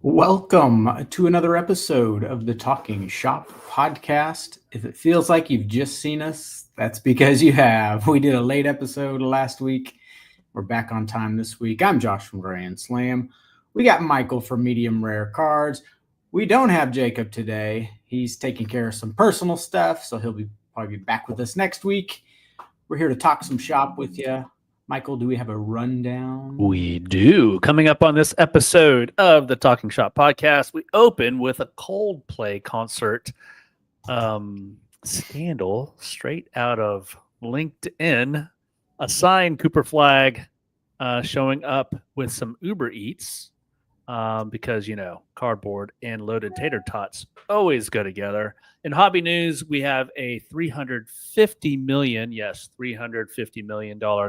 Welcome to another episode of the Talking Shop podcast. If it feels like you've just seen us, that's because you have. We did a late episode last week. We're back on time this week. I'm Josh from Grand Slam. We got Michael from Medium Rare Cards. We don't have Jacob today. He's taking care of some personal stuff, so he'll probably be back with us next week. We're here to talk some shop with you. Michael, do we have a rundown? We do. Coming up on this episode of the Talking Shop podcast, we open with a Coldplay concert scandal straight out of LinkedIn. A signed Cooper Flagg showing up with some Uber Eats because, cardboard and loaded tater tots always go together. In hobby news, we have a $350 million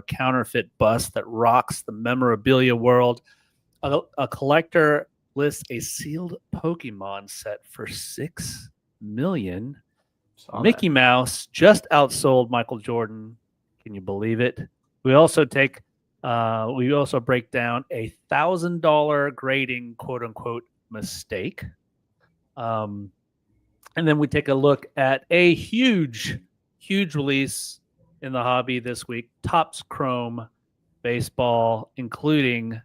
counterfeit bust that rocks the memorabilia world. A collector lists a sealed Pokemon set for $6 million. Mickey Mouse just outsold Michael Jordan. Can you believe it? We also break down a $1,000 grading quote unquote mistake. And then we take a look at a huge release in the hobby this week. TOPPS Chrome baseball, including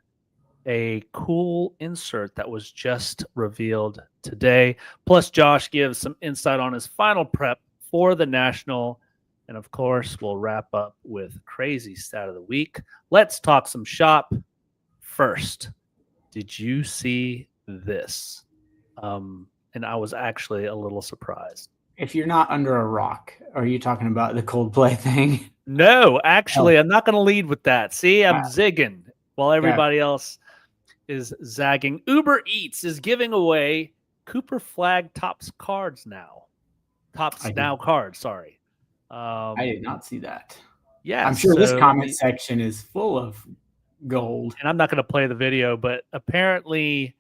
a cool insert that was just revealed today. Plus, Josh gives some insight on his final prep for the National. And of course, we'll wrap up with crazy stat of the week. Let's talk some shop first. Did you see this? And I was actually a little surprised. If you're not under a rock, are you talking about the Coldplay thing? No, actually, I'm not going to lead with that. See, I'm zigging while everybody else is zagging. Uber Eats is giving away Cooper Flagg TOPPS cards now. TOPPS now cards, sorry. I did not see that. Yeah. I'm sure this comment section is full of gold. And I'm not going to play the video, but apparently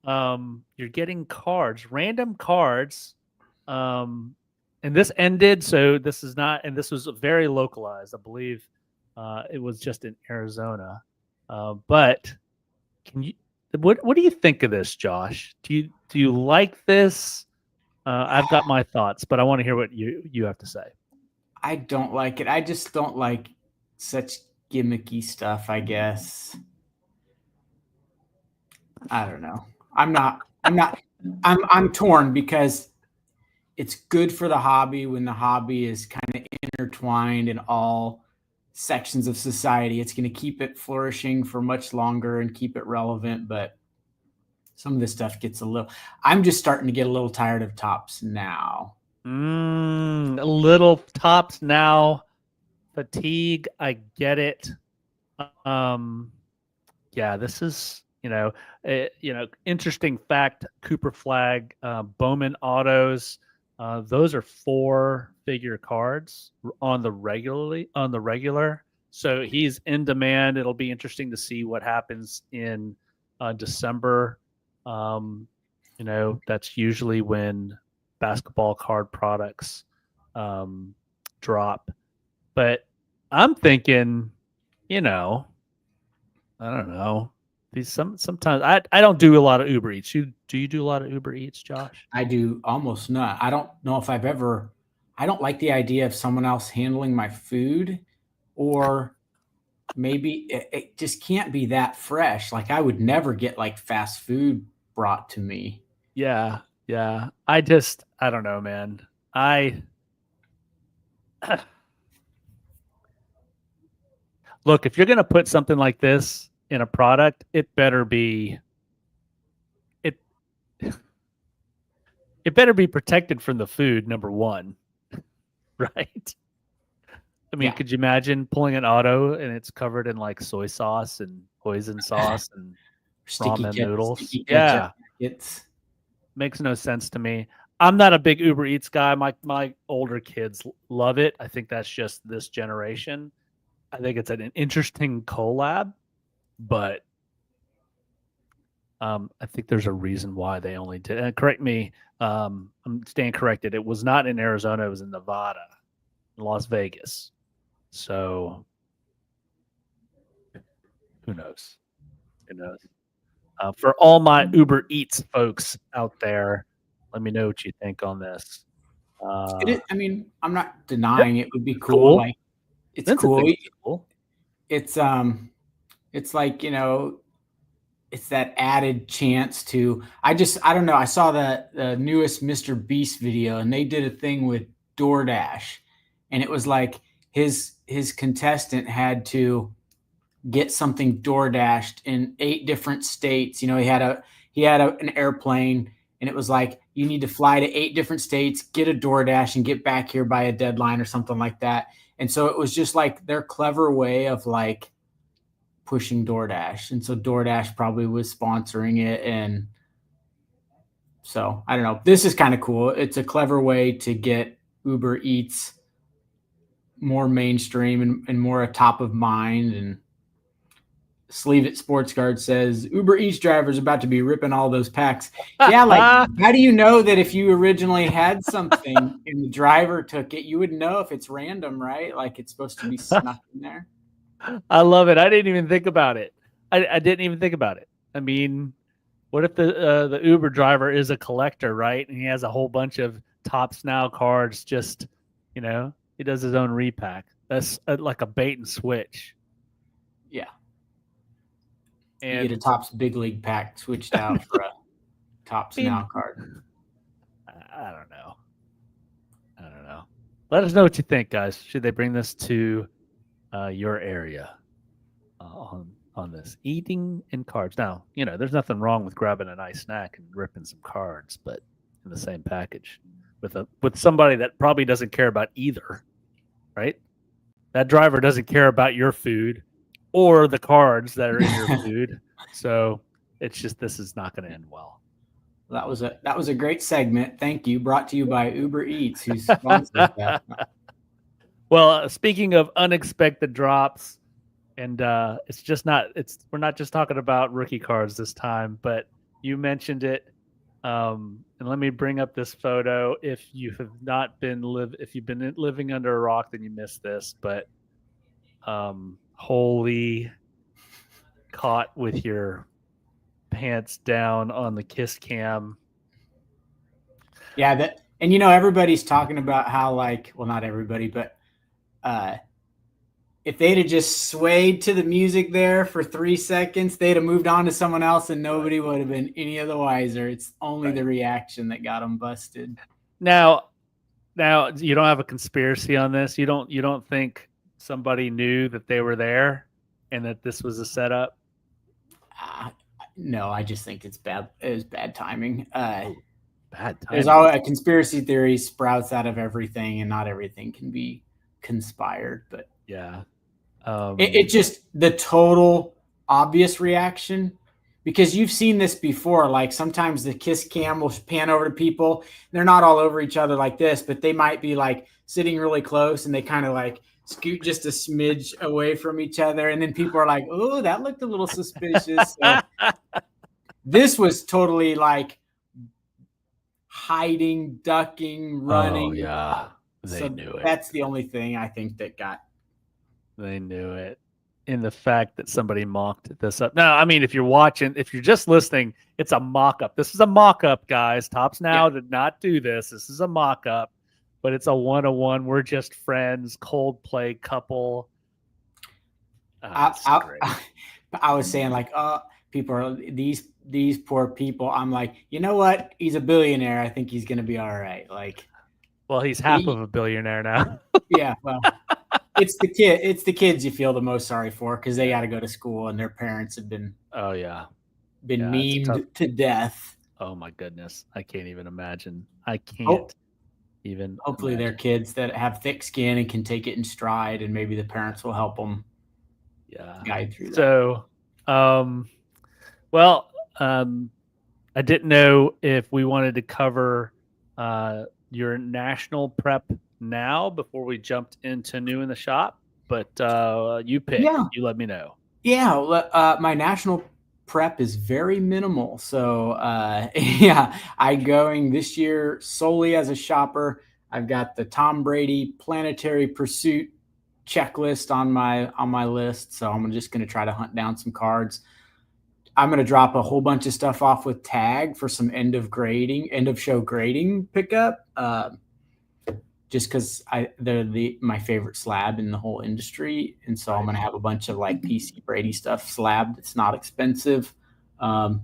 you're getting cards, random cards. And this ended, so this is not, and this was very localized. I believe it was just in Arizona. But can you, what do you think of this, Josh? Do you like this? I've got my thoughts, but I want to hear what you have to say. I don't like it. I just don't like such gimmicky stuff, I guess. I don't know. I'm torn because it's good for the hobby when the hobby is kind of intertwined in all sections of society. It's going to keep it flourishing for much longer and keep it relevant. But some of this stuff gets I'm just starting to get a little tired of TOPPS now. A little TOPPS now fatigue. I get it. Yeah, this is, interesting fact. Cooper Flagg, Bowman Autos. Those are 4-figure cards on the regular. So he's in demand. It'll be interesting to see what happens in December. That's usually when basketball card products drop. But I'm thinking, I don't know. Sometimes I don't do a lot of Uber Eats. Do you do a lot of Uber Eats, Josh? I do almost not. I don't know if I don't like the idea of someone else handling my food, or maybe it just can't be that fresh. Like I would never get like fast food brought to me. Yeah. I don't know, man. Look, if you're going to put something like this in a product, it better be protected from the food, number one. Right? I mean, could you imagine pulling an auto and it's covered in like soy sauce and hoisin sauce and ramen noodles? Yeah. It makes no sense to me. I'm not a big Uber Eats guy. My older kids love it. I think that's just this generation. I think it's an interesting collab, but I think there's a reason why they only did. And correct me, I'm staying corrected. It was not in Arizona. It was in Nevada, in Las Vegas. So who knows? For all my Uber Eats folks out there, let me know what you think on this. I mean, I'm not denying it would be cool. Cool. Like, it's Vincent cool. thinks it's cool. It's like, it's that added chance to. I don't know. I saw the newest Mr. Beast video, and they did a thing with DoorDash, and it was like his contestant had to get something DoorDashed in 8 different states. He had an airplane, and it was like, you need to fly to 8 different states, get a DoorDash, and get back here by a deadline or something like that. And so it was just like their clever way of like pushing DoorDash. And so DoorDash probably was sponsoring it. And so I don't know. This is kind of cool. It's a clever way to get Uber Eats more mainstream and more a top of mind. And Sleeve It Sports Guard says Uber Eats drivers about to be ripping all those packs. Yeah, like how do you know that if you originally had something and the driver took it, you would know if it's random, right? Like it's supposed to be snuck in there. I love it. I didn't even think about it. I didn't even think about it. I mean, what if the Uber driver is a collector, right? And he has a whole bunch of Topps Now cards. Just he does his own repack. That's like a bait and switch. Yeah. And you get a Topps Big League pack switched out for a Topps Now card. I don't know. Let us know what you think, guys. Should they bring this to your area on this eating and cards? Now, there's nothing wrong with grabbing a nice snack and ripping some cards, but in the same package with somebody that probably doesn't care about either, right? That driver doesn't care about your food or the cards that are in your food. So it's just, this is not going to end well. That was a great segment. Thank you. Brought to you by Uber Eats, who sponsors that. Well, speaking of unexpected drops, and we're not just talking about rookie cards this time, but you mentioned it. And let me bring up this photo. If you've been living under a rock, then you missed this. But holy, caught with your pants down on the kiss cam. Yeah, and everybody's talking about how, like, well, not everybody, but if they'd have just swayed to the music there for 3 seconds, they'd have moved on to someone else and nobody would have been any of the wiser. It's only the reaction that got them busted. Now you don't have a conspiracy on this. You don't think somebody knew that they were there and that this was a setup? No, I just think it's bad. It was bad timing. Bad timing. There's always a conspiracy theory sprouts out of everything, and not everything can be conspired. But yeah, it just the total obvious reaction, because you've seen this before. Like sometimes the kiss cam will pan over to people. They're not all over each other like this, but they might be like sitting really close, and they kind of like scoot just a smidge away from each other, and then people are like, "Oh, that looked a little suspicious." So this was totally like hiding, ducking, running. Oh yeah, they knew it. That's the only thing I think that got. They knew it. In the fact that somebody mocked this up. No, I mean, if you're just listening, it's a mock-up. This is a mock-up, guys. Topps Now did not do this. This is a mock-up, but it's a 101. We're just friends. Coldplay couple. I was saying, like, people are these poor people. I'm like, you know what? He's a billionaire. I think he's gonna be all right. Like, well, he's half of a billionaire now. Yeah, well, it's the kids you feel the most sorry for, because they got to go to school and their parents have been memed to death. Oh my goodness, I can't even imagine. I can't even. Hopefully, they're kids that have thick skin and can take it in stride, and maybe the parents will help them. Guide through that. So, I didn't know if we wanted to cover your national prep now before we jumped into new in the shop, but you pick. Yeah. You let me know. Yeah, my national prep is very minimal. So I'm going this year solely as a shopper. I've got the Tom Brady Planetary Pursuit checklist on my list. So I'm just going to try to hunt down some cards. I'm going to drop a whole bunch of stuff off with Tag for some end of show grading pickup. Just because they're my favorite slab in the whole industry, and so I'm going to have a bunch of like PC Brady stuff slab that's not expensive. But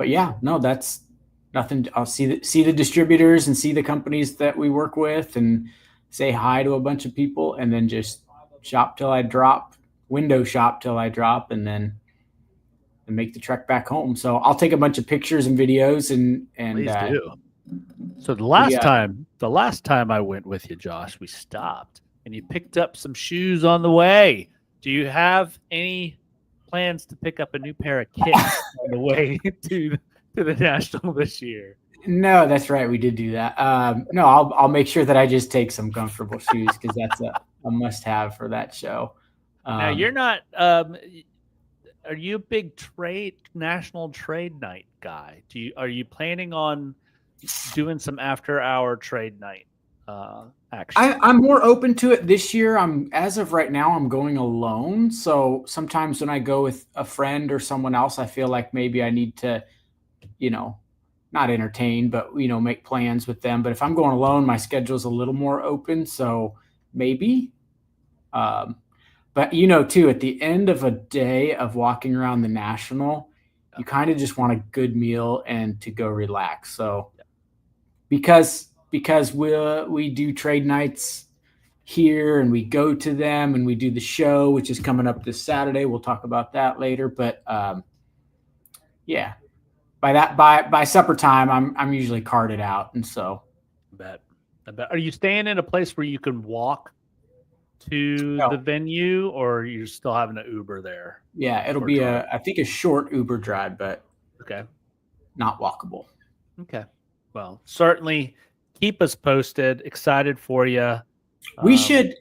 yeah, no, that's nothing. I'll see the distributors and see the companies that we work with, and say hi to a bunch of people, and then just shop till I drop, window shop till I drop, and then make the trek back home. So I'll take a bunch of pictures and videos and Please do. So the last time I went with you, Josh, we stopped and you picked up some shoes on the way. Do you have any plans to pick up a new pair of kicks on the way to the National this year? No, that's right. We did do that. No, I'll make sure that I just take some comfortable shoes because that's a must-have for that show. Now you're not. Are you a big national trade night guy? Are you planning on doing some after-hour trade night action? I'm more open to it this year. As of right now, I'm going alone. So sometimes when I go with a friend or someone else, I feel like maybe I need to, not entertain, but make plans with them. But if I'm going alone, my schedule's a little more open. So maybe. But too, at the end of a day of walking around the National, you kind of just want a good meal and to go relax. So because we do trade nights here and we go to them and we do the show, which is coming up this Saturday. We'll talk about that later. But yeah, by supper time, I'm usually carted out, and so. I bet. Are you staying in a place where you can walk to the venue, or you're still having an Uber there? Yeah, it'll be I think a short Uber drive, but okay, not walkable. Okay, well, certainly keep us posted. Excited for you. We should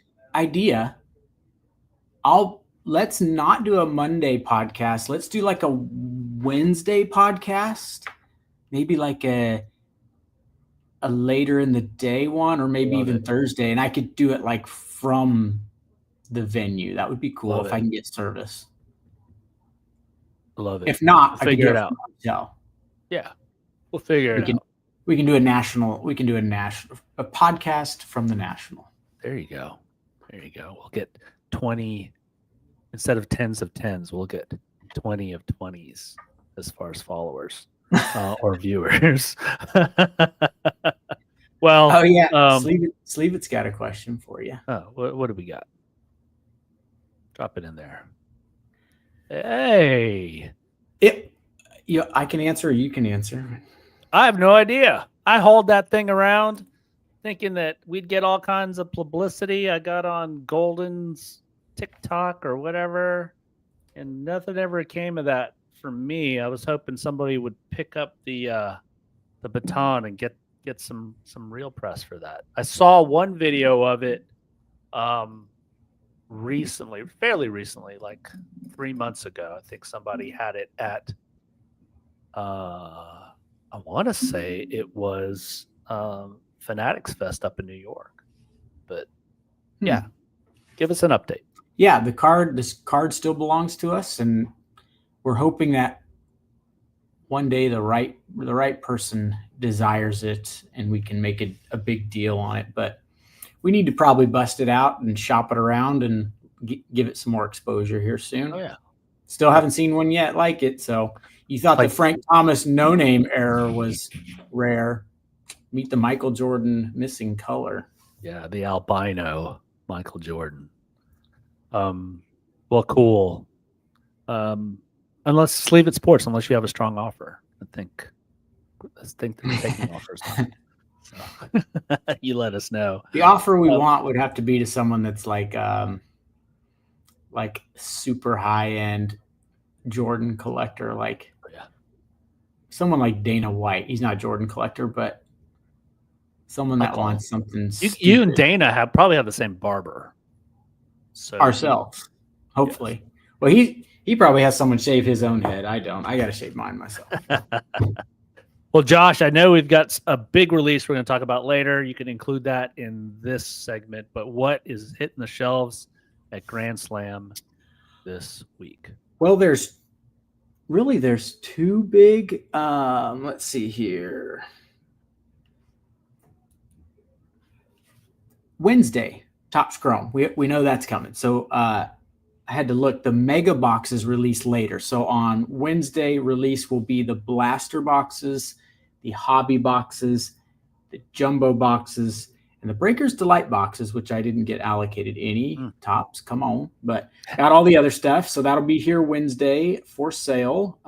let's not do a Monday podcast. Let's do like a Wednesday podcast, maybe like a later in the day one, or maybe even Thursday, and I could do it like from the venue. That would be cool if I can get service. Love it. If not, we'll figure it out. Yeah, we'll figure it out. We can do a national. We can do a podcast from the National. There you go. We'll get 20 instead of tens of tens. We'll get 20 of 20s as far as followers or viewers. Well, oh yeah, Sleevet's got a question for you. Oh, what do we got? Drop it in there. Hey, I can answer, or you can answer. I have no idea. I hauled that thing around thinking that we'd get all kinds of publicity. I got on Golden's TikTok or whatever, and nothing ever came of that for me. I was hoping somebody would pick up the baton and get some real press for that. I saw one video of it fairly recently, like 3 months ago. I think somebody had it at I want to say it was Fanatics Fest up in New York. But yeah, give us an update. Yeah, this card still belongs to us, and we're hoping that one day the right person desires it and we can make it a big deal on it. But we need to probably bust it out and shop it around and give it some more exposure here soon. Oh yeah. Still haven't seen one yet like it. So you thought the Frank Thomas no name error was rare. Meet the Michael Jordan missing color. Yeah, the albino Michael Jordan. Well, cool. Unless Sleeve It Sports, unless you have a strong offer. I think they're taking offers. So you let us know. The offer we want would have to be to someone that's like super high end Jordan collector, like someone like Dana White. He's not a Jordan collector, but someone that wants something. You and Dana probably have the same barber. So ourselves, hopefully. Yes. Well, he probably has someone shave his own head. I don't. I got to shave mine myself. Well, Josh, I know we've got a big release we're going to talk about later. You can include that in this segment. But what is hitting the shelves at Grand Slam this week? Well, there's really, there's two big. Let's see here. Wednesday, Topps Chrome. We know that's coming. So I had to look. The mega boxes release later. So on Wednesday, release will be the blaster boxes, the hobby boxes, the jumbo boxes, and the Breakers Delight boxes, which I didn't get allocated any. Topps, come on. But got all the other stuff. So that'll be here Wednesday for sale.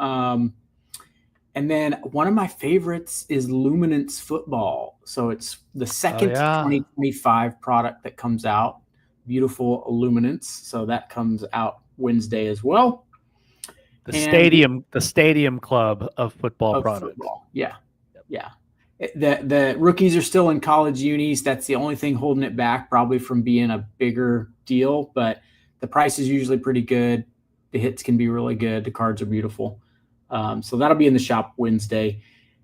And then one of my favorites is Luminance Football. So it's the second 2025 product that comes out. Beautiful Luminance. So that comes out Wednesday as well. The stadium club of football products. Football. Yeah. Yeah. The rookies are still in college unis. That's the only thing holding it back, probably from being a bigger deal. But the price is usually pretty good. The hits can be really good. The cards are beautiful. So that'll be in the shop Wednesday.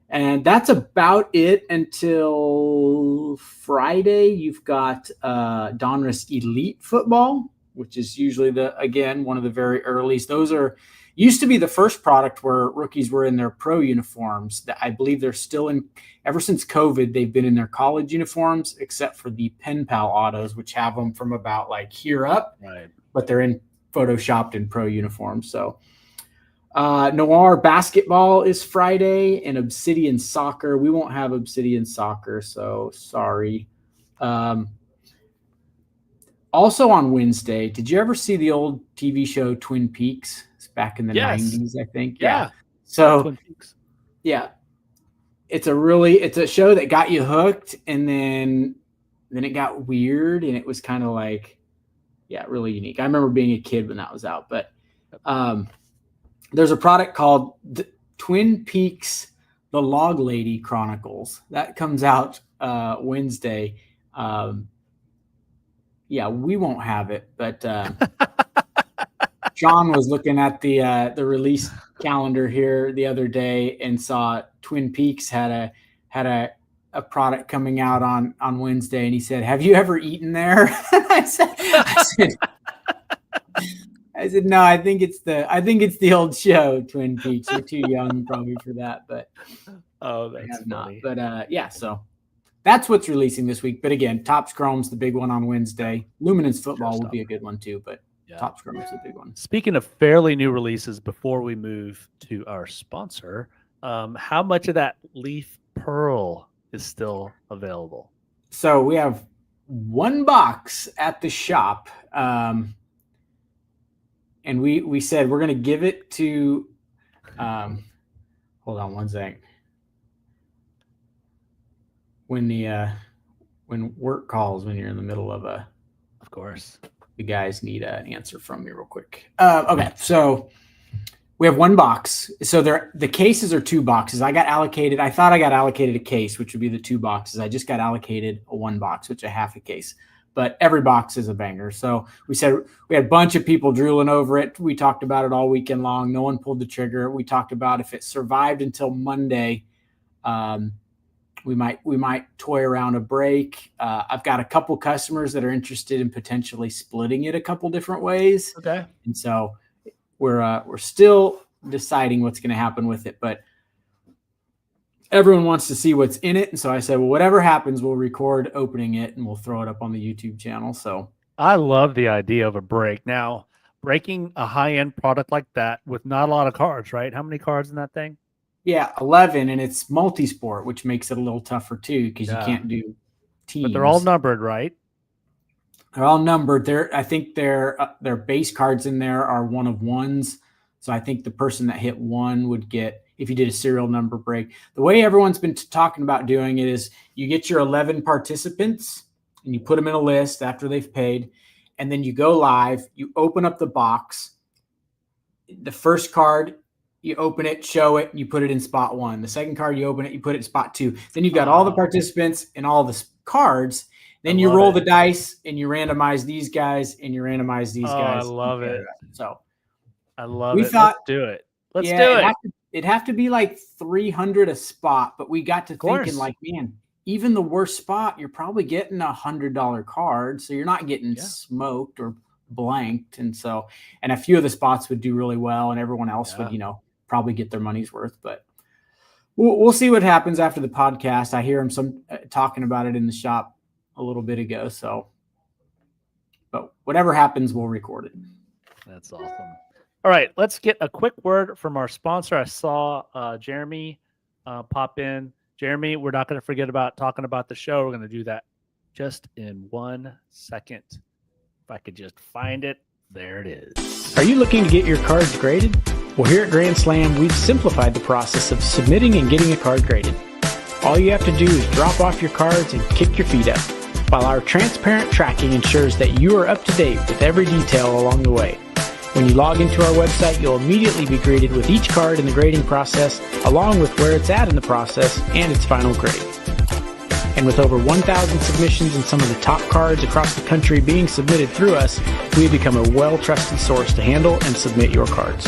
And that's about it until Friday. You've got Donruss Elite Football, which is usually one of the very earlies. Those used to be the first product where rookies were in their pro uniforms. I believe they're still in, ever since COVID, they've been in their college uniforms, except for the Pen Pal autos, which have them from about like here up, right? But they're in photoshopped in pro uniforms. So Noir Basketball is Friday, and Obsidian Soccer. We won't have Obsidian Soccer, so sorry. Also on Wednesday, did you ever see the old TV show Twin Peaks? It's back in the 90s, I think. Yeah. So, Twin Peaks. Yeah. It's a show that got you hooked, and then it got weird, and it was kind of like, really unique. I remember being a kid when that was out, but there's a product called Twin Peaks: The Log Lady Chronicles that comes out Wednesday. We won't have it, but John was looking at the release calendar here the other day and saw Twin Peaks had a product coming out on Wednesday, and he said, "Have you ever eaten there?" I said, "No, I think it's the old show, Twin Peaks. You're too young probably for that, but that's funny. But so that's what's releasing this week. But again, Topps Chrome's the big one on Wednesday. Luminance Football will be a good one too, but Topps Chrome is the big one. Speaking of fairly new releases, before we move to our sponsor, how much of that Leaf Pearl is still available? So we have one box at the shop. And we said we're going to give it to hold on one second. When work calls, when you're in the middle of course, the guys need an answer from me real quick. Okay, so we have one box. So the cases are two boxes. I thought I got allocated a case, which would be the two boxes. I just got allocated a one box, which is a half a case. But every box is a banger. So we said we had a bunch of people drooling over it. We talked about it all weekend long. No one pulled the trigger. We talked about if it survived until Monday, we might toy around a break. I've got a couple customers that are interested in potentially splitting it a couple different ways. Okay. And so we're still deciding what's going to happen with it, but everyone wants to see what's in it. And so I said, well, whatever happens, we'll record opening it and we'll throw it up on the YouTube channel. So I love the idea of a break. Now, breaking a high-end product like that with not a lot of cards, right? How many cards in that thing? Yeah, 11, and it's multi-sport, which makes it a little tougher too because you can't do teams. But they're all numbered, right? They're all numbered. I think their base cards in there are one of ones. So I think the person that hit one would get, if you did a serial number break. The way everyone's been talking about doing it is you get your 11 participants and you put them in a list after they've paid, and then you go live, you open up the box. The first card, you open it, show it, you put it in spot one. The second card, you open it, you put it in spot two. Then you've got all the participants and all the cards. Then you roll the dice and you randomize these guys and you randomize these guys. I love it. So I love it. Let's do it. Let's do it. It'd have to be like 300 a spot, but we got to thinking like, man, even the worst spot, you're probably getting $100 card. So you're not getting smoked or blanked. And a few of the spots would do really well and everyone else would, probably get their money's worth, but we'll see what happens after the podcast. I hear him talking about it in the shop a little bit ago. So, but whatever happens, we'll record it. That's awesome. All right, let's get a quick word from our sponsor. I saw Jeremy pop in. Jeremy, we're not going to forget about talking about the show. We're going to do that just in 1 second. If I could just find it. There it is. Are you looking to get your cards graded? Well, here at Grand Slam, we've simplified the process of submitting and getting a card graded. All you have to do is drop off your cards and kick your feet up, while our transparent tracking ensures that you are up to date with every detail along the way. When you log into our website, you'll immediately be greeted with each card in the grading process, along with where it's at in the process and its final grade. And with over 1,000 submissions and some of the top cards across the country being submitted through us, we have become a well-trusted source to handle and submit your cards.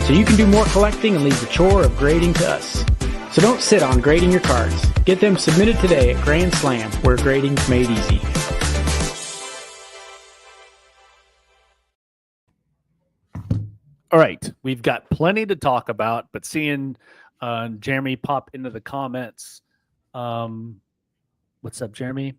So you can do more collecting and leave the chore of grading to us. So don't sit on grading your cards. Get them submitted today at Grand Slam, where grading's made easy. All right, we've got plenty to talk about, but seeing Jeremy pop into the comments, what's up, Jeremy?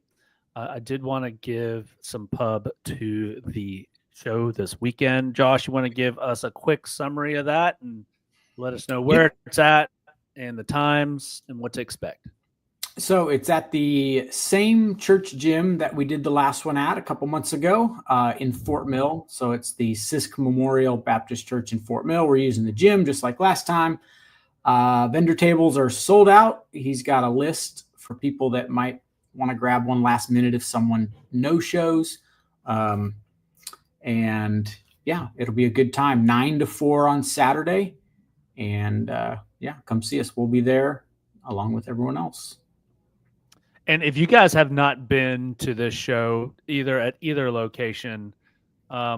I did want to give some pub to the show this weekend. Josh, you want to give us a quick summary of that and let us know where it's at and the times and what to expect? So it's at the same church gym that we did the last one at a couple months ago in Fort Mill. So it's the Sisk Memorial Baptist Church in Fort Mill. We're using the gym just like last time. Vendor tables are sold out. He's got a list for people that might want to grab one last minute if someone no-shows. And yeah, it'll be a good time. 9 to 4 on Saturday. And yeah, come see us. We'll be there along with everyone else. And if you guys have not been to this show either at either location, I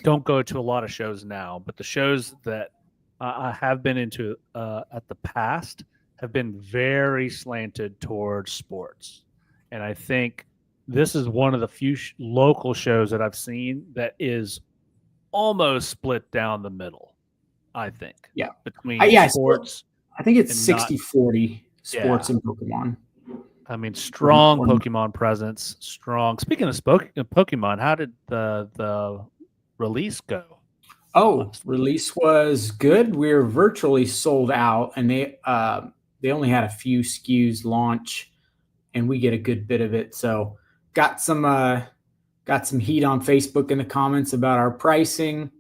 don't go to a lot of shows now, but the shows that I have been into at the past have been very slanted towards sports. And I think this is one of the few local shows that I've seen that is almost split down the middle, I think. Yeah. Between sports. I think it's 60-40 sports and Pokemon. I mean, strong Pokemon presence. Strong. Speaking of Pokemon, how did the release go? Oh, release was good. We're virtually sold out, and they only had a few SKUs launch, and we get a good bit of it. So got some heat on Facebook in the comments about our pricing.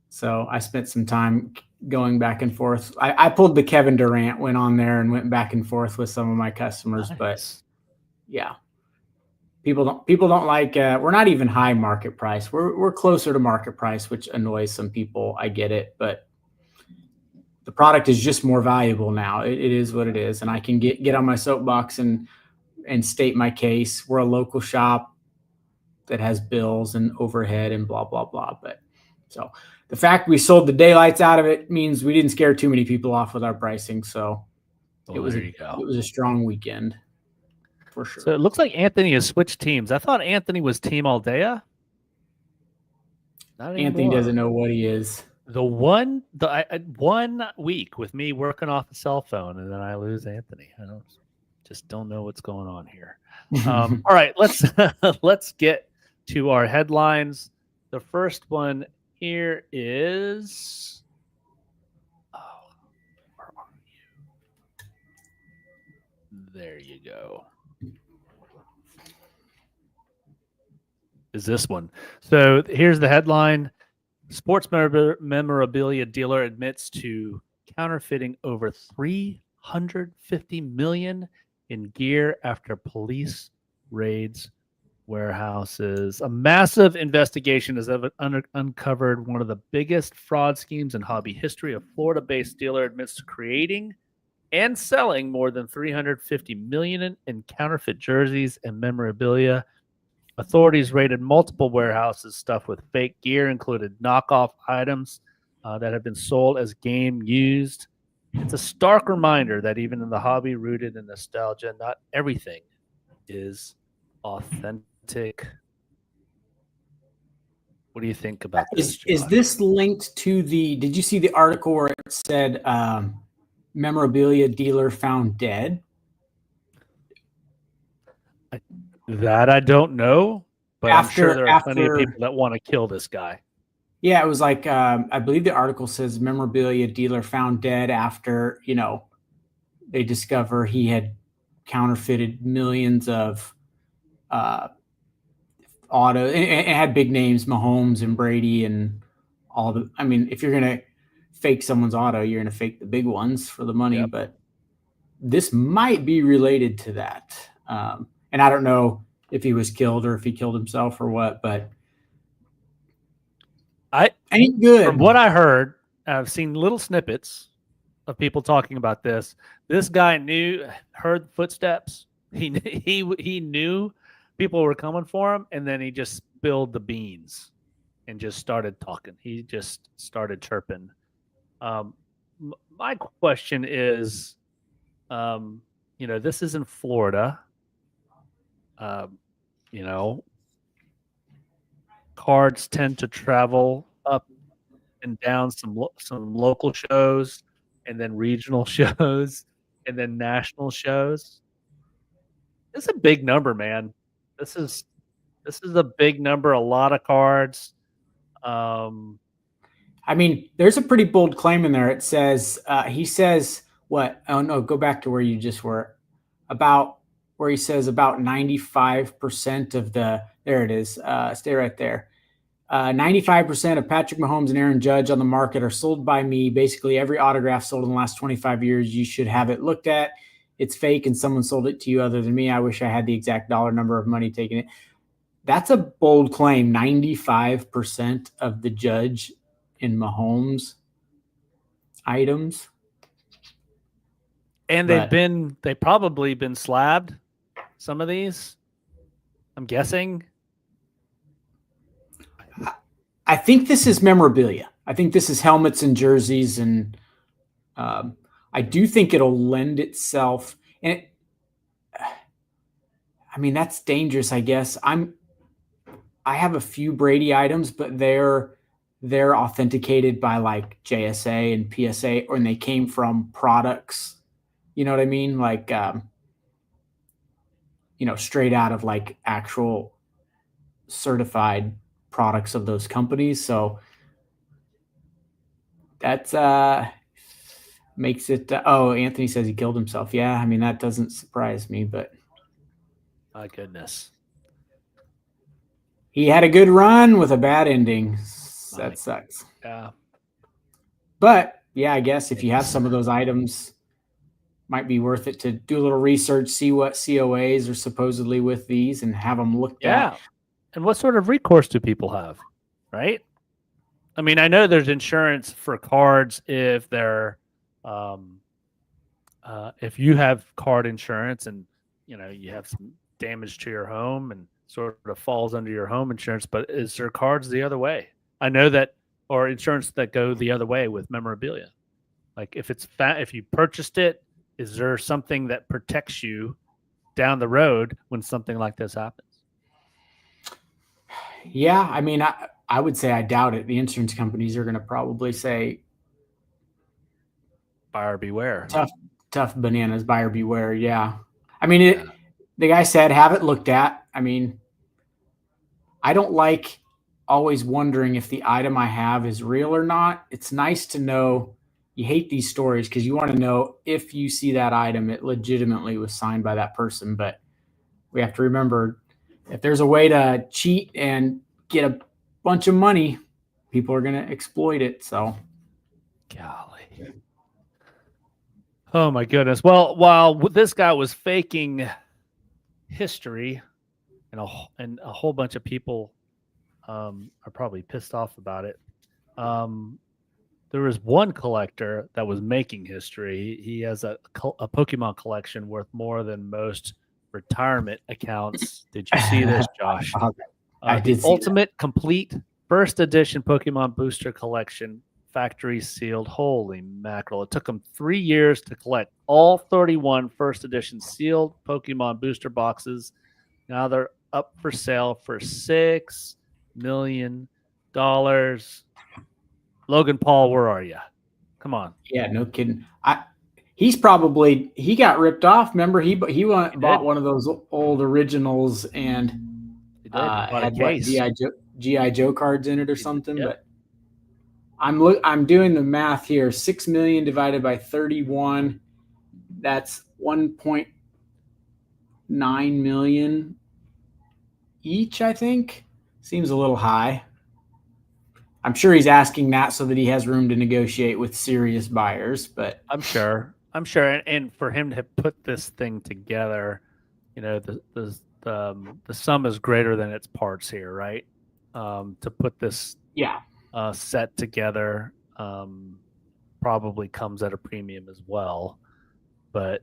So I spent some time going back and forth. I pulled the Kevin Durant, went on there and went back and forth with some of my customers. Nice. But yeah, people don't like, we're not even high market price. We're closer to market price, which annoys some people. I get it, but the product is just more valuable now. It is what it is. And I can get on my soapbox and state my case. We're a local shop that has bills and overhead and blah, blah, blah. But so the fact we sold the daylights out of it means we didn't scare too many people off with our pricing. So it was a strong weekend for sure. So it looks like Anthony has switched teams. I thought Anthony was Team Aldea. Anthony doesn't know what he is. One week with me working off a cell phone, and then I lose Anthony. I don't know what's going on here. All right, let's get to our headlines. The first one here is, where are you? There you go. Is this one. So here's the headline. Sports memorabilia dealer admits to counterfeiting over $350 million in gear after police raids warehouses. A massive investigation has uncovered one of the biggest fraud schemes in hobby history. A Florida-based dealer admits to creating and selling more than $350 million in counterfeit jerseys and memorabilia. Authorities raided multiple warehouses stuffed with fake gear, included knockoff items that have been sold as game used. It's a stark reminder that even in the hobby rooted in nostalgia, not everything is authentic. What do you think about this? Is this linked to the? Did you see the article where it said memorabilia dealer found dead? That I don't know, but I'm sure there are plenty of people that want to kill this guy. Yeah, it was like I believe the article says memorabilia dealer found dead after they discover he had counterfeited millions of auto. It had big names, Mahomes and Brady and all the. I mean, if you're gonna fake someone's auto, you're gonna fake the big ones for the money. Yep. But this might be related to that. And I don't know if he was killed or if he killed himself or what, but ain't good. From what I heard, I've seen little snippets of people talking about this. This guy heard footsteps. He knew people were coming for him, and then he just spilled the beans and just started talking. He just started chirping. My question is, this is in Florida. Cards tend to travel up and down some local shows, and then regional shows, and then national shows. It's a big number, man. This is a big number. A lot of cards. I mean, there's a pretty bold claim in there. It says he says what? Oh no, go back to where you just were. About where he says about 95% of the. There it is. Stay right there. 95% of Patrick Mahomes and Aaron Judge on the market are sold by me. Basically, every autograph sold in the last 25 years, you should have it looked at. It's fake and someone sold it to you other than me. I wish I had the exact dollar number of money taken it. That's a bold claim. 95% of the Judge and Mahomes items. And they've probably been slabbed, some of these, I'm guessing. I think this is memorabilia. I think this is helmets and jerseys, and I do think it'll lend itself. And that's dangerous, I guess. I have a few Brady items, but they're authenticated by like JSA and PSA, or they came from products. You know what I mean? Like, straight out of like actual certified products of those companies. So that's makes it. Anthony says he killed himself. Yeah, that doesn't surprise me, but my goodness, he had a good run with a bad ending. That sucks. Yeah, but yeah, I guess if you have some of those items, might be worth it to do a little research, see what COAs are supposedly with these, and have them looked at. And what sort of recourse do people have, right? I mean, I know there's insurance for cards if they're, if you have card insurance and, you have some damage to your home and sort of falls under your home insurance, but is there cards the other way? I know that, or insurance that go the other way with memorabilia. Like if if you purchased it, is there something that protects you down the road when something like this happens? Yeah, I would say I doubt it. The insurance companies are going to probably say, buyer beware. Tough bananas, buyer beware. Yeah. The guy said, have it looked at. I don't like always wondering if the item I have is real or not. It's nice to know. You hate these stories because you want to know if you see that item, it legitimately was signed by that person. But we have to remember, if there's a way to cheat and get a bunch of money, people are going to exploit it. So, golly. Oh, my goodness. Well, while this guy was faking history and a whole bunch of people are probably pissed off about it, there was one collector that was making history. He has a Pokemon collection worth more than most retirement accounts. Did you see this, Josh? I did. The Ultimate Complete First Edition Pokemon Booster Collection, factory sealed. Holy mackerel. It took him 3 years to collect all 31 first edition sealed Pokemon booster boxes. Now they're up for sale for $6 million. Logan Paul, where are you? Come on. Yeah, no kidding. He got ripped off. Remember, he bought one of those old originals and had what GI Joe cards in it or something. Yep. But I'm doing the math here. 6 million divided by 31. That's 1.9 million each, I think. Seems a little high. I'm sure he's asking that so that he has room to negotiate with serious buyers, but I'm sure. And for him to put this thing together, the sum is greater than its parts here, right? To put this set together probably comes at a premium as well. But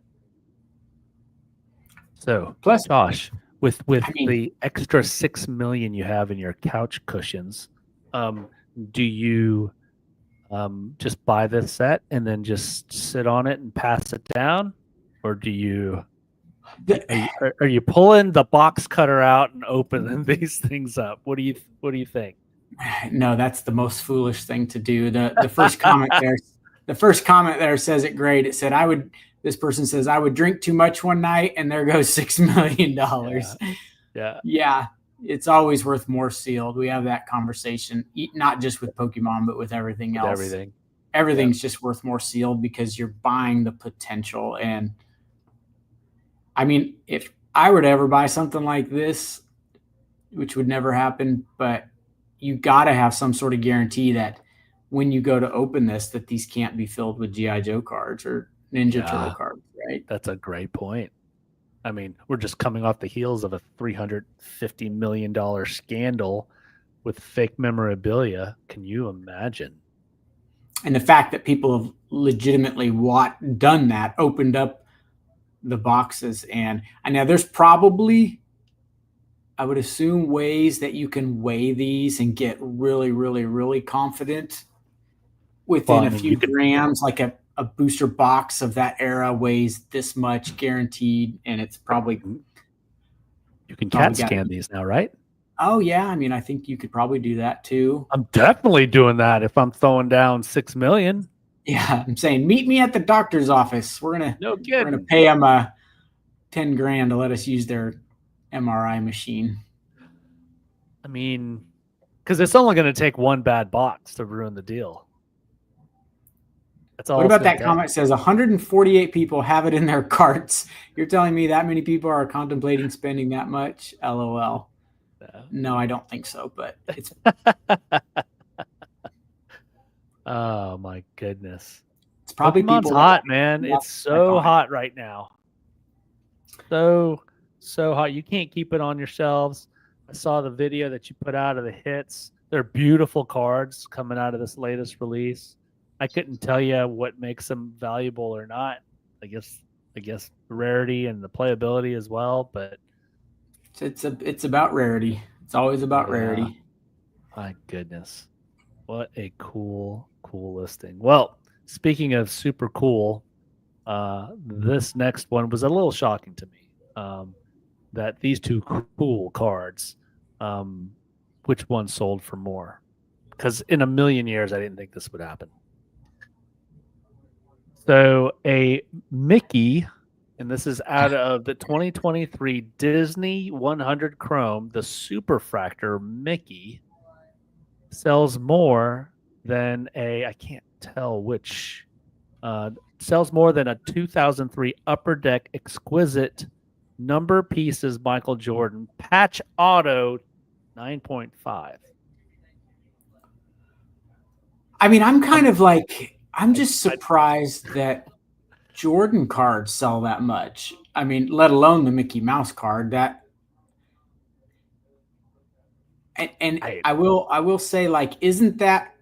so plus, Josh, with the extra 6 million you have in your couch cushions, do you just buy this set and then just sit on it and pass it down, or do you are you pulling the box cutter out and opening these things up? What do you think? No, that's the most foolish thing to do. The first comment there says it great. It said this person says I would drink too much one night and there goes $6 million. Yeah. It's always worth more sealed. We have that conversation, not just with Pokemon, but with everything else. Everything's just worth more sealed because you're buying the potential. And I mean, if I were to ever buy something like this, which would never happen, but you got to have some sort of guarantee that when you go to open this, that these can't be filled with GI Joe cards or Ninja Turtle cards, right? That's a great point. I mean, we're just coming off the heels of a $350 million scandal with fake memorabilia. Can you imagine? And the fact that people have legitimately done that, opened up the boxes. And now there's probably, I would assume, ways that you can weigh these and get really, really, really confident within a few grams, like a booster box of that era weighs this much guaranteed, and it's probably you can CAT scan these now, right? Oh yeah, I mean, I think you could probably do that too. I'm definitely doing that if I'm throwing down 6 million. Yeah, I'm saying meet me at the doctor's office. We're gonna pay them $10,000 to let us use their MRI machine. I mean, because it's only going to take one bad box to ruin the deal. That's all. What about that comment says 148 people have it in their carts? You're telling me that many people are contemplating spending that much? LOL. No, I don't think so, but it's oh my goodness. It's probably Pokemon's hot, man. It's so hot right now. So hot. You can't keep it on your shelves. I saw the video that you put out of the hits. They're beautiful cards coming out of this latest release. I couldn't tell you what makes them valuable or not. I guess rarity and the playability as well, but it's about rarity. It's always about rarity. My goodness. What a cool listing. Well, speaking of super cool, this next one was a little shocking to me. That these two cool cards, which one sold for more? Because in a million years, I didn't think this would happen. So a Mickey, and this is out of the 2023 Disney 100 Chrome, the Superfractor Mickey sells more than I can't tell which, sells more than a 2003 Upper Deck Exquisite number pieces Michael Jordan patch auto 9.5. I mean, I'm just surprised that Jordan cards sell that much. I mean, let alone the Mickey Mouse card. I will say, like, isn't that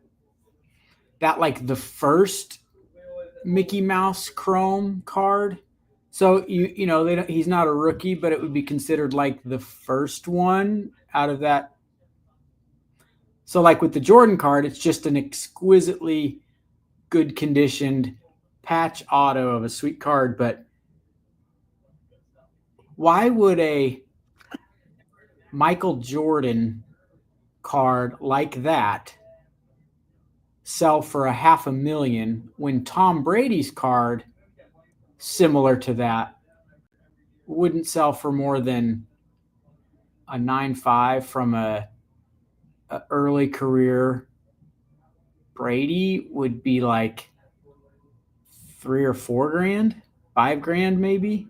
like the first Mickey Mouse Chrome card? So he's not a rookie, but it would be considered like the first one out of that. So like with the Jordan card, it's just an exquisitely good conditioned patch auto of a sweet card, but why would a Michael Jordan card like that sell for $500,000 when Tom Brady's card similar to that wouldn't sell for more than a 9.5 from a early career Brady would be like $3 or $4 grand, $5 grand maybe.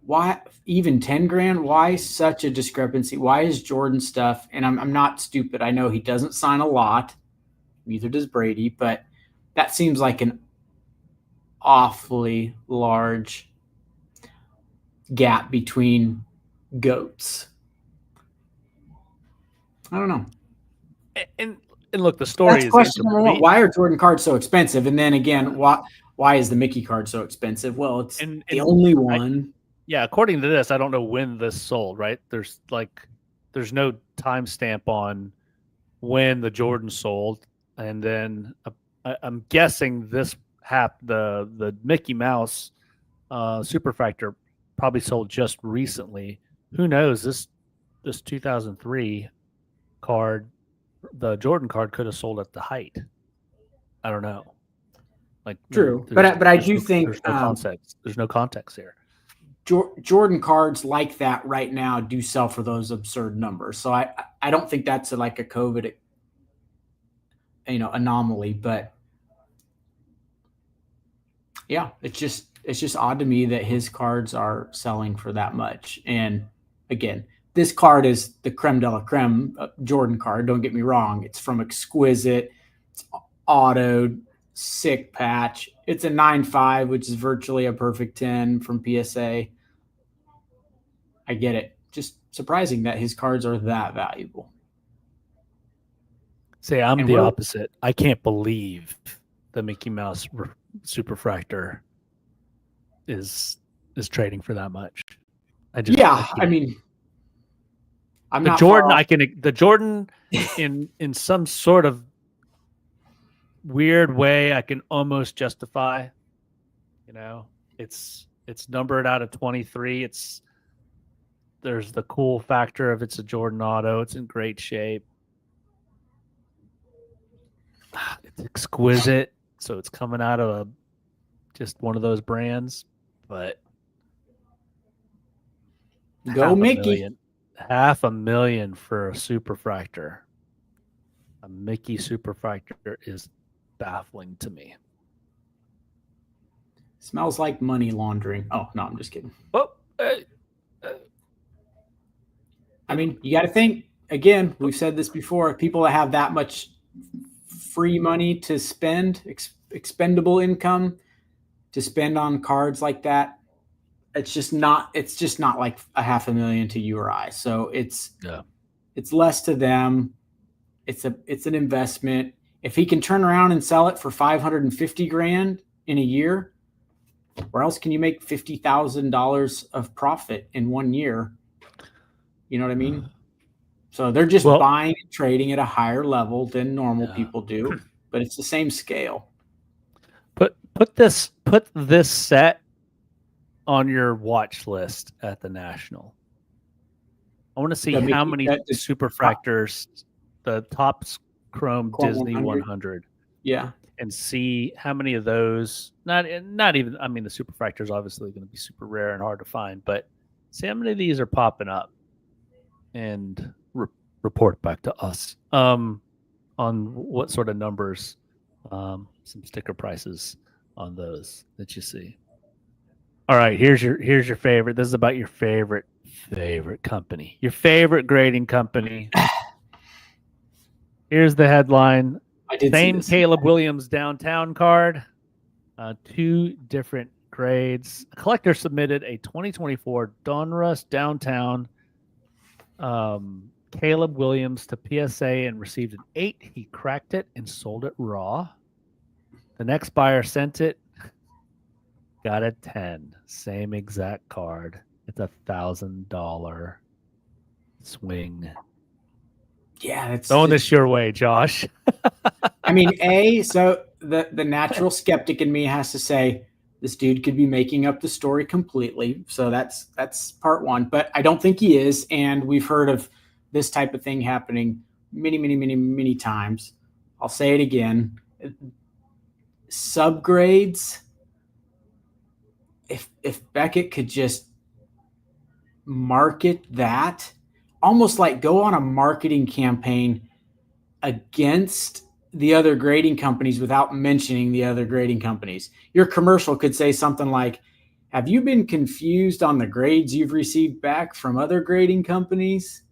Why even 10 grand? Why such a discrepancy? Why is Jordan stuff? And I'm not stupid. I know he doesn't sign a lot. Neither does Brady, but that seems like an awfully large gap between GOATs. I don't know. And look, the story That's is question number one. Why are Jordan cards so expensive? And then again, why is the Mickey card so expensive? Well, it's the only one. According to this, I don't know when this sold, right? There's no timestamp on when the Jordan sold. And then I'm guessing this the Mickey Mouse Superfractor probably sold just recently. Who knows? This 2003 card, the Jordan card, could have sold at the height. I don't know. Like true, but I do think there's no context. There's no context here. Jordan cards like that right now do sell for those absurd numbers. So I don't think that's like a COVID anomaly, but yeah, it's just odd to me that his cards are selling for that much. And again, this card is the creme de la creme Jordan card. Don't get me wrong. It's from Exquisite. It's autoed, sick patch. It's a 9.5, which is virtually a perfect 10 from PSA. I get it. Just surprising that his cards are that valuable. Say, I'm the opposite. I can't believe the Mickey Mouse Superfractor is trading for that much. I mean, I'm the not Jordan. The Jordan in some sort of weird way I can almost justify. It's numbered out of 23. There's the cool factor of it's a Jordan auto. It's in great shape. It's exquisite, so it's coming out of just one of those brands. But go Mickey. $500,000 for a Superfractor. A Mickey Superfractor is baffling to me. Smells like money laundering. Oh, no, I'm just kidding. Oh, I mean, you got to think, again, we've said this before, people that have that much free money to spend, expendable income to spend on cards like that, it's just not like $500,000 to you or I. So it's less to them. It's an investment. If he can turn around and sell it for $550,000 in a year, where else can you make $50,000 of profit in 1 year? You know what I mean? So they're just buying and trading at a higher level than normal people do, but it's the same scale. Put this set on your watch list at the National. I want to see how many Superfractors, the TOPPS Chrome Disney 100. Yeah. And see how many of those, not even, I mean, the Superfractor is obviously going to be super rare and hard to find, but see how many of these are popping up and report back to us on what sort of numbers, some sticker prices on those that you see. All right, here's your favorite. This is about your favorite company, your favorite grading company. Here's the headline. Same Caleb Williams downtown card, 2 different grades. A collector submitted a 2024 Donruss downtown Caleb Williams to PSA and received an 8. He cracked it and sold it raw. The next buyer sent it, got a 10. Same exact card. It's $1,000 swing. Yeah, it's throwing this your way, Josh. I mean, so the natural skeptic in me has to say this dude could be making up the story completely. So that's part one, but I don't think he is. And we've heard of this type of thing happening many times. I'll say it again. Subgrades, if Beckett could just market that, almost like go on a marketing campaign against the other grading companies without mentioning the other grading companies. Your commercial could say something like, have you been confused on the grades you've received back from other grading companies?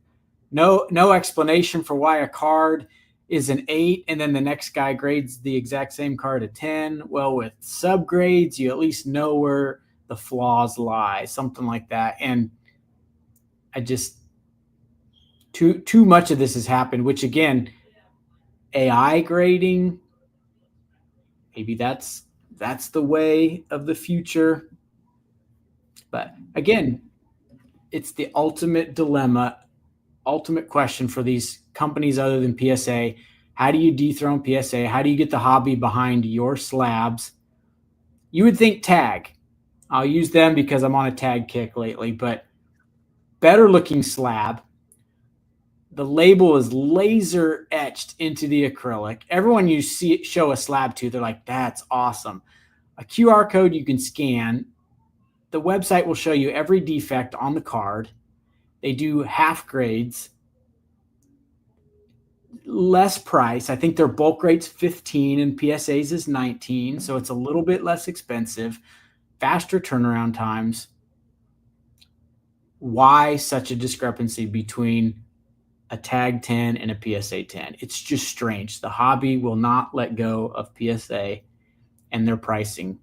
No explanation for why a card is an 8 and then the next guy grades the exact same card a 10. Well, with subgrades, you at least know where the flaws lie, something like that. And I just, too much of this has happened, which again, AI grading, maybe that's the way of the future. But again, it's the ultimate dilemma, ultimate question for these companies other than PSA. How do you dethrone PSA? How do you get the hobby behind your slabs? You would think Tag. I'll use them because I'm on a Tag kick lately, but better looking slab. The label is laser etched into the acrylic. Everyone you see show a slab to, they're like, that's awesome. A QR code you can scan. The website will show you every defect on the card. They do half grades, less price. I think their bulk rate's 15 and PSA's is 19, so it's a little bit less expensive, faster turnaround times. Why such a discrepancy between a Tag 10 and a PSA 10? It's just strange. The hobby will not let go of PSA and their pricing.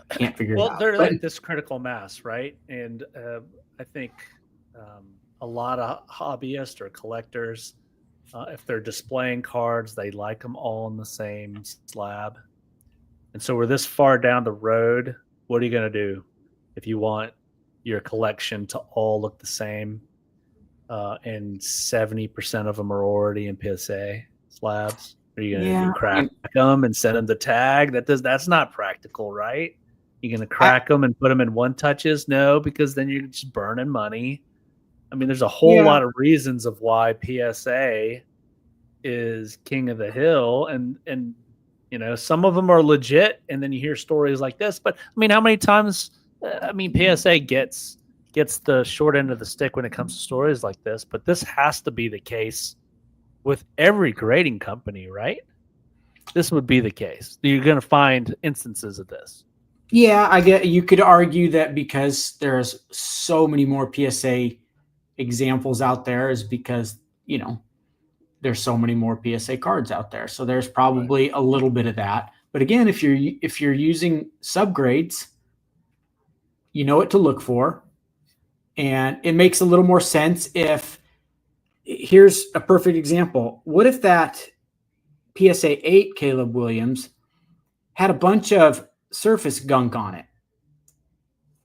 Can't figure it out. Well, they're like this critical mass, right? And I think a lot of hobbyists or collectors, if they're displaying cards, they like them all in the same slab. And so we're this far down the road. What are you going to do if you want your collection to all look the same? And 70% of them are already in PSA slabs. Are you going to crack them and send them to Tag? That's not practical, right? You're going to crack them and put them in one touches? No, because then you're just burning money. I mean, there's a whole lot of reasons of why PSA is king of the hill, and you know, some of them are legit, and then you hear stories like this. But I mean, how many times? PSA gets the short end of the stick when it comes to stories like this. But this has to be the case with every grading company, right? This would be the case. You're going to find instances of this. Yeah, I get. You could argue that because there's so many more PSA examples out there is because, you know, there's so many more PSA cards out there. So there's probably a little bit of that. But again, if you're using subgrades, you know what to look for. And it makes a little more sense if, here's a perfect example. What if that PSA 8 Caleb Williams had a bunch of surface gunk on it?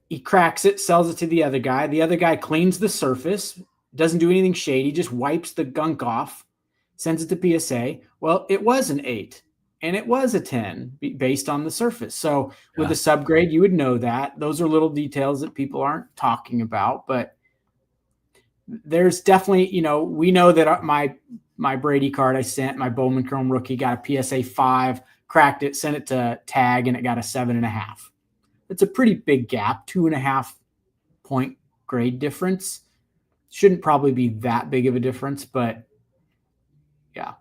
He cracks it, sells it to the other guy. The other guy cleans the surface, doesn't do anything shady, just wipes the gunk off, sends it to PSA. Well, it was an 8 and it was a 10 based on the surface. So with a subgrade, you would know that. Those are little details that people aren't talking about, but there's definitely, you know, we know that my Brady card I sent, my Bowman Chrome rookie, got a PSA 5, cracked it, sent it to Tag, and it got a 7.5. It's a pretty big gap, 2.5 point grade difference. Shouldn't probably be that big of a difference, but yeah.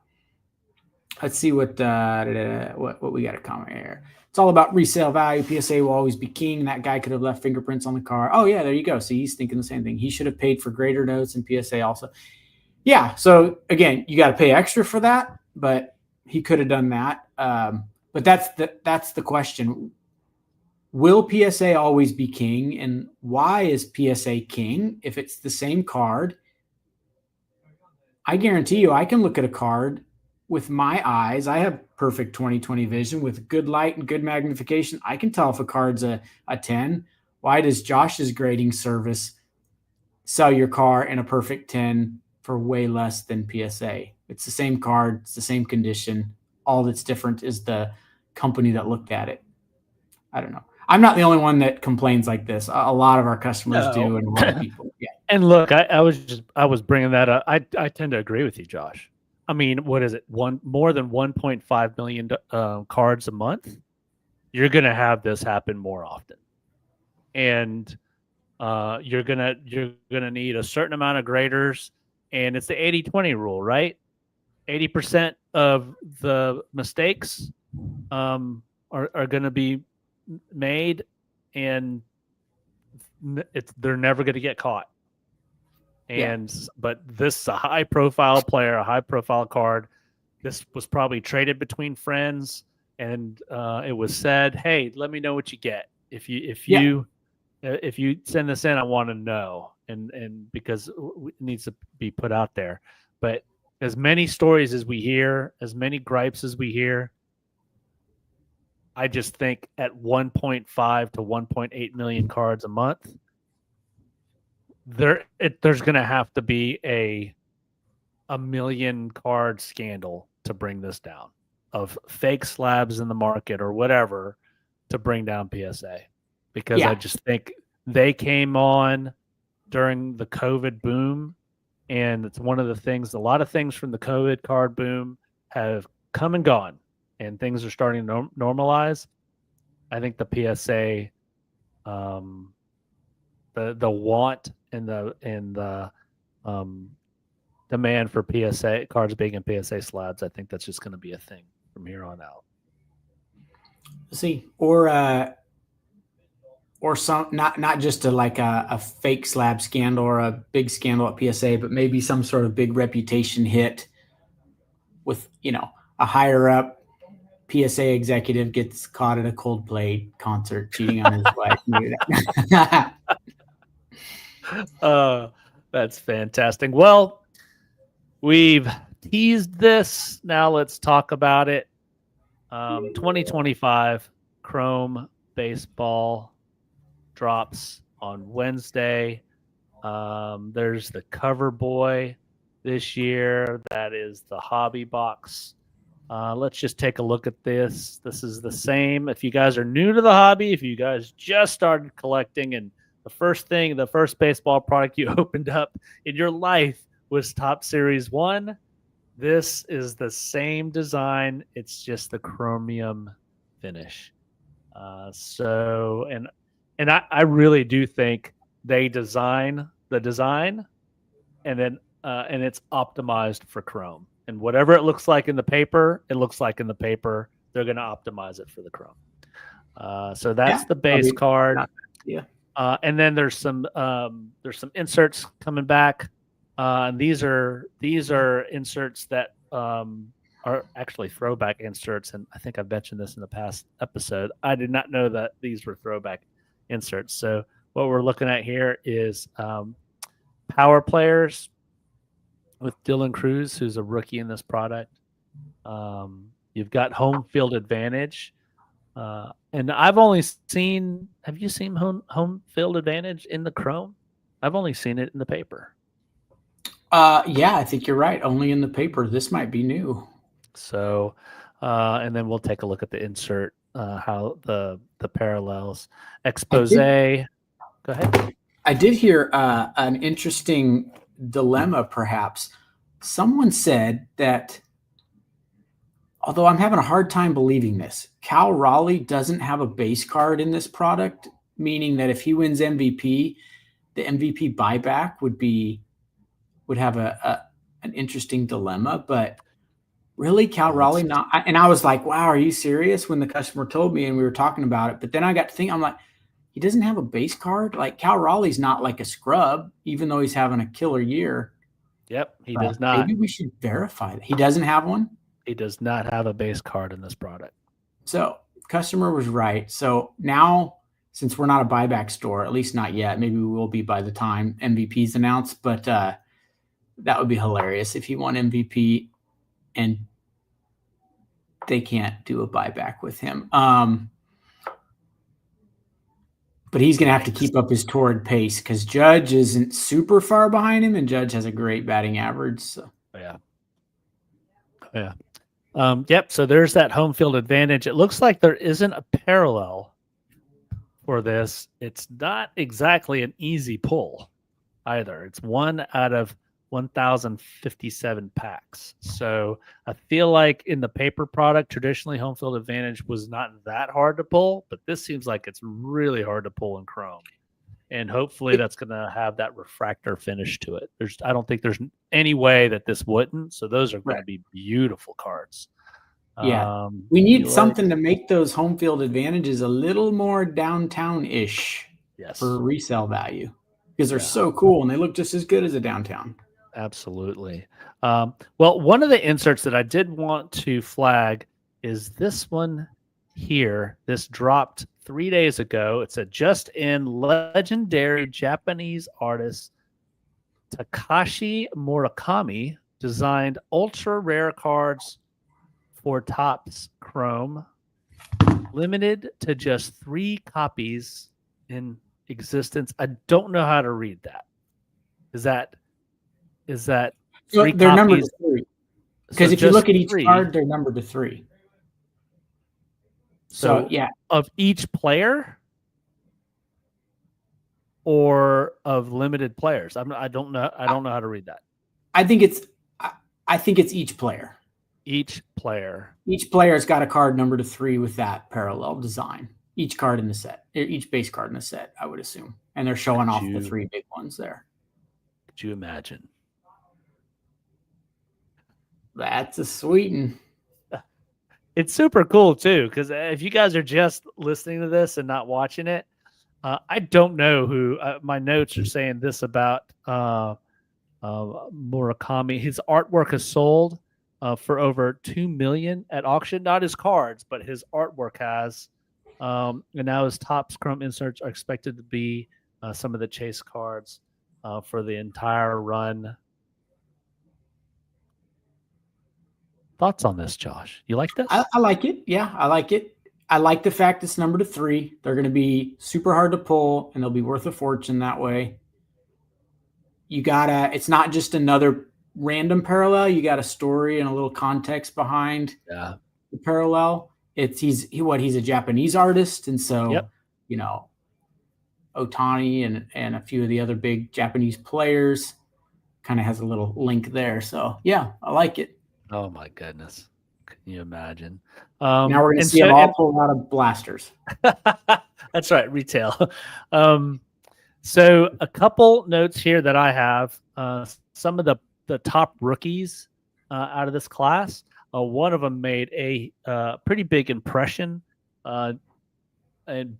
Let's see what we got a comment here. It's all about resale value. PSA will always be king. That guy could have left fingerprints on the car. Oh yeah, there you go. See, he's thinking the same thing. He should have paid for grader notes and PSA also. Yeah. So again, you got to pay extra for that, but he could have done that. But that's the question. Will PSA always be king? And why is PSA king if it's the same card? I guarantee you I can look at a card with my eyes. I have perfect 20/20 vision with good light and good magnification. I can tell if a card's a 10. Why does Josh's grading service sell your car in a perfect 10 for way less than PSA? It's the same card. It's the same condition. All that's different is the company that looked at it. I don't know. I'm not the only one that complains like this. A lot of our customers do, and a lot of people. Yeah. And look, I was bringing that up. I tend to agree with you, Josh. I mean, what is it? More than 1.5 million cards a month. You're going to have this happen more often, and you're gonna need a certain amount of graders, and it's the 80-20 rule, right? 80% of the mistakes are going to be made, and they're never going to get caught. And but this is a high profile player, a high profile card. This was probably traded between friends, and it was said, "Hey, let me know what you get. If you send this in, I want to know." And because it needs to be put out there. But as many stories as we hear, as many gripes as we hear, I just think at 1.5 to 1.8 million cards a month, there's going to have to be a million card scandal to bring this down, of fake slabs in the market or whatever, to bring down PSA, because I just think they came on during the COVID boom, and it's one of the things, a lot of things from the COVID card boom have come and gone, and things are starting to normalize. I think the PSA, the want and the demand for PSA cards being in PSA slabs, I think that's just going to be a thing from here on out. See, or some not just a fake slab scandal or a big scandal at PSA, but maybe some sort of big reputation hit with, a higher up PSA executive gets caught at a Coldplay concert cheating on his wife. That's fantastic. Well, we've teased this. Now let's talk about it. 2025 Chrome Baseball drops on Wednesday. There's the cover boy this year. That is the hobby box. Let's just take a look at this. This is the same. If you guys are new to the hobby, if you guys just started collecting, and the first baseball product you opened up in your life was Topps Series 1, this is the same design. It's just the chromium finish. And I really do think they design the design, and then and it's optimized for chrome. And whatever it looks like in the paper, it looks like in the paper. They're going to optimize it for the chrome. So that's the base card. And then there's some inserts coming back. And these are inserts that are actually throwback inserts. And I think I've mentioned this in the past episode. I did not know that these were throwback inserts. So what we're looking at here is power players with Dylan Cruz, who's a rookie in this product. You've got home field advantage. And I've only seen, have you seen home field advantage in the chrome? I've only seen it in the paper. Yeah, I think you're right. Only in the paper. This might be new. So, and then we'll take a look at the insert, how the parallels. Expose. Go ahead. I did hear an interesting dilemma, perhaps. Someone said that, although I'm having a hard time believing this, Cal Raleigh doesn't have a base card in this product, meaning that if he wins MVP, the MVP buyback would have an interesting dilemma. But really, Cal Raleigh not? And I was like, wow, are you serious? When the customer told me and we were talking about it, but then I got to think, I'm like, he doesn't have a base card. Like Cal Raleigh's not like a scrub, even though he's having a killer year. Yep, he does not. Maybe we should verify that he doesn't have one. He does not have a base card in this product. So customer was right. So now, since we're not a buyback store, at least not yet, maybe we will be by the time MVP's announced, but that would be hilarious if he won MVP and they can't do a buyback with him. But he's going to have to keep up his torrid pace because Judge isn't super far behind him, and Judge has a great batting average. So. Yeah. Yep. So there's that home field advantage. It looks like there isn't a parallel for this. It's not exactly an easy pull. either. It's 1 out of 1,057 packs. So I feel like in the paper product, traditionally home field advantage was not that hard to pull, but this seems like it's really hard to pull in Chrome. And hopefully that's going to have that refractor finish to it. I don't think there's any way that this wouldn't. So those are going to be beautiful cards. Yeah. We need something to make those home field advantages a little more downtown-ish for resale value, because they're so cool and they look just as good as a downtown. Absolutely. Well, one of the inserts that I did want to flag is this one here. This dropped 3 days ago. It's a just-in legendary Japanese artist Takashi Murakami designed ultra-rare cards for TOPPS Chrome, limited to just 3 copies in existence. I don't know how to read that. Is that 3 they're copies? numbered to 3. Because if you look at each card, they're numbered to 3. So yeah, of each player or of limited players. I don't know how to read that. I think it's each player. Each player. Each player's got a card numbered to 3 with that parallel design. Each card in the set, each base card in the set, I would assume, and they're showing off the 3 big ones there. Could you imagine? That's a sweet one. It's super cool too, because if you guys are just listening to this and not watching it, I don't know who. My notes are saying this about Murakami. His artwork is sold for over $2 million at auction. Not his cards, but his artwork has. And now his TOPPS Chrome inserts are expected to be some of the chase cards for the entire run. Thoughts on this, Josh? You like this? I like it. Yeah, I like it. I like the fact it's numbered to 3. They're going to be super hard to pull, and they'll be worth a fortune that way. It's not just another random parallel. You got a story and a little context behind the parallel. He's a Japanese artist, and so Otani and a few of the other big Japanese players kind of has a little link there. So yeah, I like it. Oh my goodness. Can you imagine? Now we're going to see them all pull out of blasters. That's right. Retail. So a couple notes here that I have, some of the top rookies out of this class. One of them made a pretty big impression, and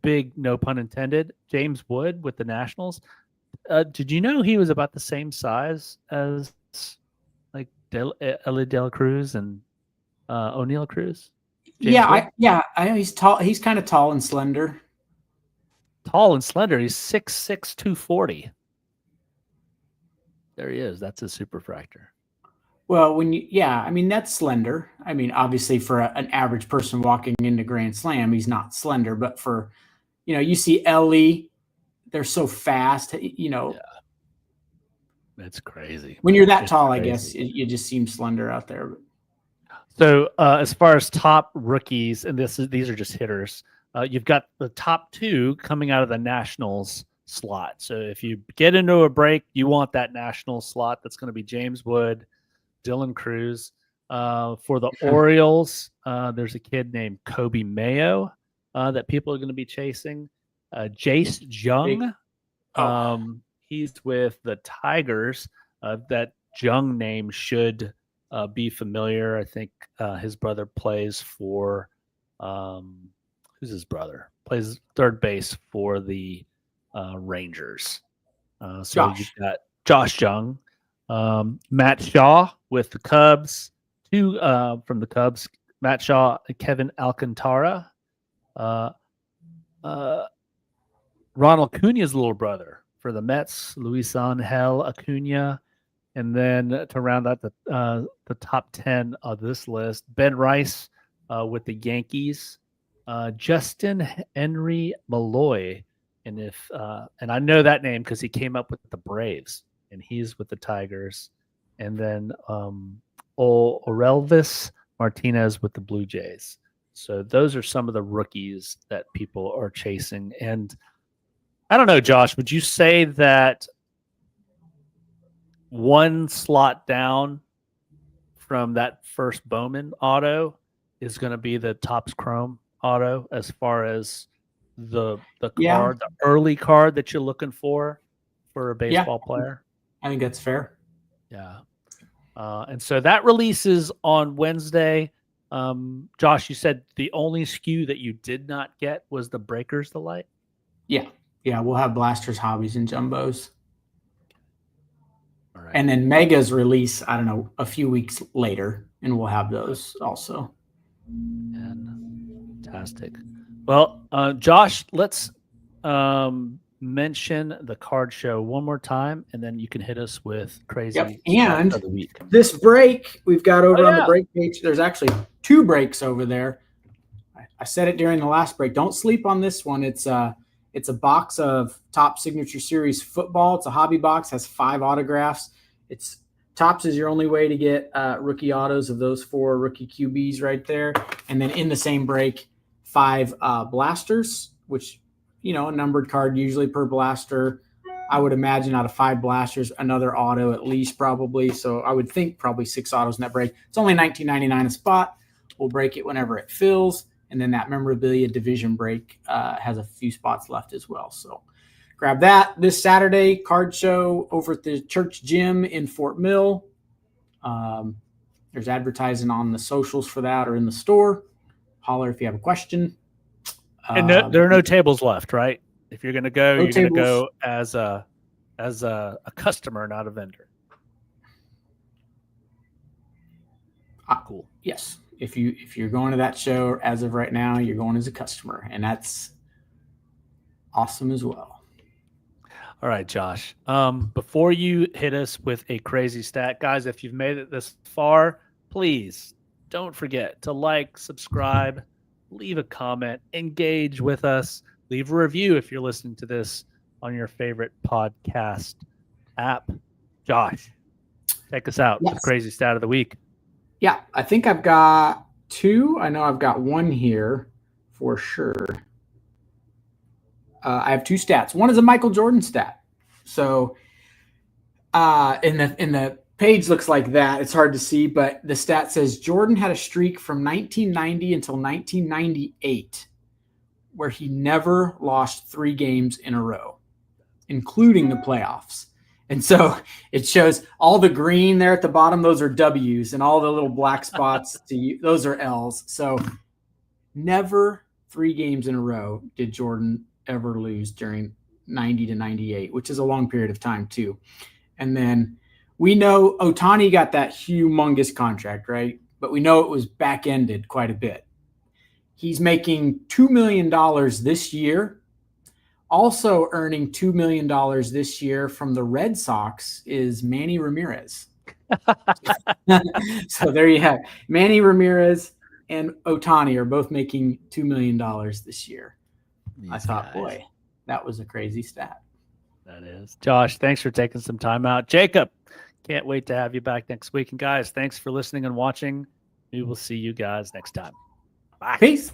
big, no pun intended, James Wood with the Nationals. Did you know he was about the same size as like Ellie De La Cruz and O'Neill Cruz? I know he's tall. He's kind of tall and slender. Tall and slender. He's 6'6", 240. There he is. That's his superfractor. Well, that's slender. I mean, obviously for an average person walking into Grand Slam, he's not slender, but for, you see Ellie, they're so fast, It's crazy. When you're that tall, crazy. I guess you just seem slender out there. So as far as top rookies, and these are just hitters, you've got the top 2 coming out of the Nationals slot. So if you get into a break, you want that National slot. That's going to be James Wood, Dylan Cruz. For the Orioles, there's a kid named Kobe Mayo that people are going to be chasing. Jace Jung. He's with the Tigers. That Jung name should be familiar. I think his brother plays for who's his brother? Plays third base for the Rangers. So you've got Josh Jung, Matt Shaw with the Cubs. 2 from the Cubs, Matt Shaw and Kevin Alcantara. Ronald Acuña's little brother for the Mets, Luis Angel Acuña. And then to round out the top 10 of this list, Ben Rice with the Yankees, Justin Henry Malloy, and I know that name because he came up with the Braves, and he's with the Tigers, and then Orelvis Martinez with the Blue Jays. So those are some of the rookies that people are chasing. And I don't know, Josh, would you say that one slot down from that first Bowman auto is going to be the Topps Chrome auto as far as the card, the early card that you're looking for a baseball player. I think that's fair. Yeah. And so that releases on Wednesday. Josh, you said the only SKU that you did not get was the Breakers Delight? Yeah. Yeah, we'll have Blasters, Hobbies, and Jumbos. All right. And then Megas release, I don't know, a few weeks later, and we'll have those also. Fantastic. Well, Josh, let's mention the card show one more time, and then you can hit us with crazy and of the week. This break we've got over on the break page. There's actually 2 breaks over there. I said it during the last break. Don't sleep on this one. It's a box of Topps Signature Series football. It's a hobby box, has 5 autographs. It's Topps is your only way to get rookie autos of those 4 rookie QBs right there. And then in the same break, 5 blasters, which, a numbered card usually per blaster. I would imagine out of 5 blasters, another auto at least probably. So I would think probably 6 autos in that break. It's only $19.99 a spot. We'll break it whenever it fills. And then that memorabilia division break has a few spots left as well. So grab that this Saturday, card show over at the church gym in Fort Mill. There's advertising on the socials for that or in the store. Holler if you have a question. And there are no tables left, right? If you're going to go, you're going to go as a customer, not a vendor. Cool. Yes. If you're going to that show as of right now, you're going as a customer, and that's awesome as well. All right, Josh. Before you hit us with a crazy stat, guys, if you've made it this far, please don't forget to like, subscribe, leave a comment, engage with us, leave a review if you're listening to this on your favorite podcast app. Josh, take us out with the crazy stat of the week. Yeah, I think I've got 2. I know I've got 1 here for sure. I have 2 stats. One is a Michael Jordan stat. So in the page looks like that. It's hard to see, but the stat says Jordan had a streak from 1990 until 1998 where he never lost 3 games in a row, including the playoffs. And so it shows all the green there at the bottom. Those are W's, and all the little black spots, those are L's. So never 3 games in a row did Jordan ever lose during 90 to 98, which is a long period of time too. And then we know Ohtani got that humongous contract, right? But we know it was back-ended quite a bit. He's making $2 million this year. Also earning $2 million this year from the Red Sox is Manny Ramirez. So there you have it. Manny Ramirez and Ohtani are both making $2 million this year. I thought, boy, that was a crazy stat. That is. Josh, thanks for taking some time out. Jacob, can't wait to have you back next week. And guys, thanks for listening and watching. We will see you guys next time. Bye. Peace.